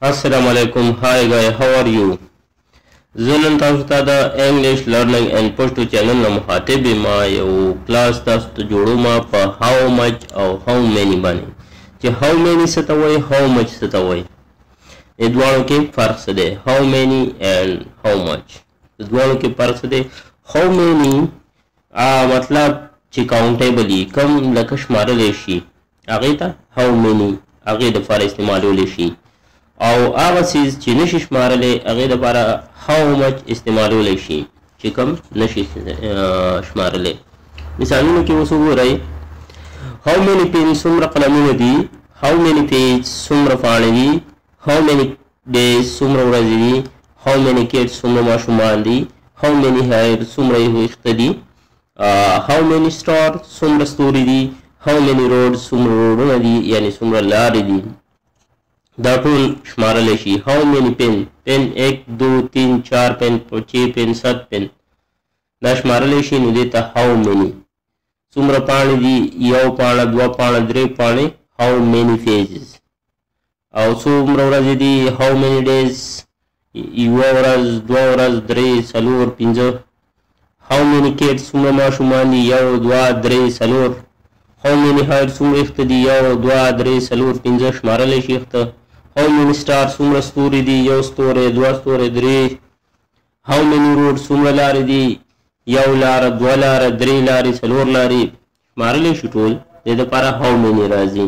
Assalamu alaikum. Hi guys, how are you? زنن تاسو ته د انګلیش لرننګ اند پښتو چینل نه مخاطب ما یو کلاس تاسو ته جوړو ما په how much او how many باندې چې how many څه ته وایي how much څه ته وایي د دواړو کې فرق څه دی how many and how much د دواړو کې فرق څه دی how many مطلب چې کاونټیبل دي کم لکه شمارلی شي هغې ته how many هغې دپاره استعمالولی شي او هغه څیز چې نشي شمارلی هغې دپاره how much استعمالولی شي چې کم نشي شمارلی مثالونو کې اوس وګورئ how many pens څومره قلمونه دي how many pages څومره پاڼې دي how many days څومره ورځې دي how many kids څومره ماشومان دي how many hair څومره یې ویښته دي how many stars څومره ستوري دي how many roads څومره روډونه دي یعنې څومره لارې دي دا ټول شمارلی شي how many pen 1 2 3 4 pen 6 pen 7 pen دا شمارلی شي نو دې ته how many څومره پاڼې دي یو پاڼه دوه پاڼه درې پاڼې how many pages او څومره ورځې دي how many days یوه ورځ دوه ورځ درې څلور پنځه how many kids څومره ماشومان دي یو دوه درې څلور how many hair څومره ویښته دي یو دوه درې څلور پنځه شمارلی شي ویښته how many stars څومره ستوري دي یو ستوری دوه ستوري درې how many roads څومره لارې دي یو لاره دوه لاره درې لارې څلور لارې شمارلی شي ټول دې دپاره how many راځي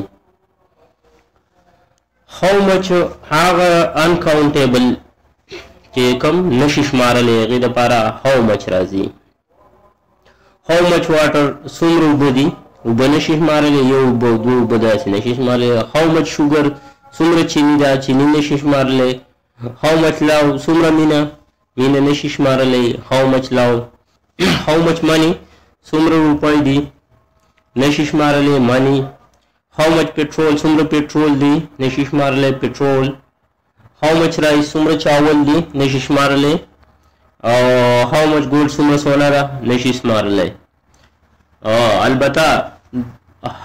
how much هغه uncountable چې کوم نشي شمارلی هغې دپاره how much راځي how much water څومره اوبه دي اوبه نشي شمارلی یو اوبه دوه اوبه داسې نشي شمارلی how much sugar څومره چینی ده چینی نشي شمارلی how much love څومره مینه مینه نشي شمارلی how much love how much money څومره روپۍ دي نشي شمارلی money how much petrol څومره petrol دي نشي شمارلی petrol how much rice څومره چاول دي نشي شمارلی او how much gold څومره سونه ده نشي شمارلی البته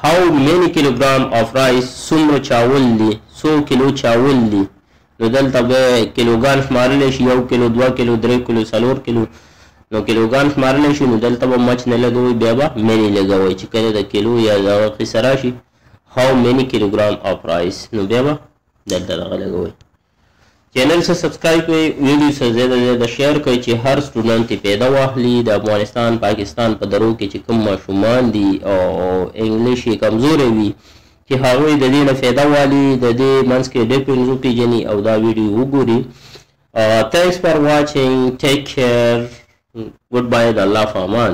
how many kilogram of rice څومره چاول دي 100 کیلو چاول دي نو دلته به کیلوګان شمارلی شي یو کیلو دوه کیلو درې کیلو څلور کیلو نو کیلوګان شمارلی شي نو دلته به مچ نه لګوئ بیا به مینی لګوئ چې کله د کیلو یا دغه قصه راشي how many kilogram of rice نو بیا به دلته دغه لګوئ چینل سره سبسکرایب کړئ ویډیو سره زیاده زیاده شیر کړئ چې هر سټوډنټ یې پیدا واخلي د افغانستان پاکستان په درو کې چې کوم ماشومان دي او انګلیش یې کمزوری وي چې هغوی د دې نه فایده والي د دې منځ کې ډیفرنس وپېژني او دا ویډیو وګوري thanks for watching take care goodbye د الله په امان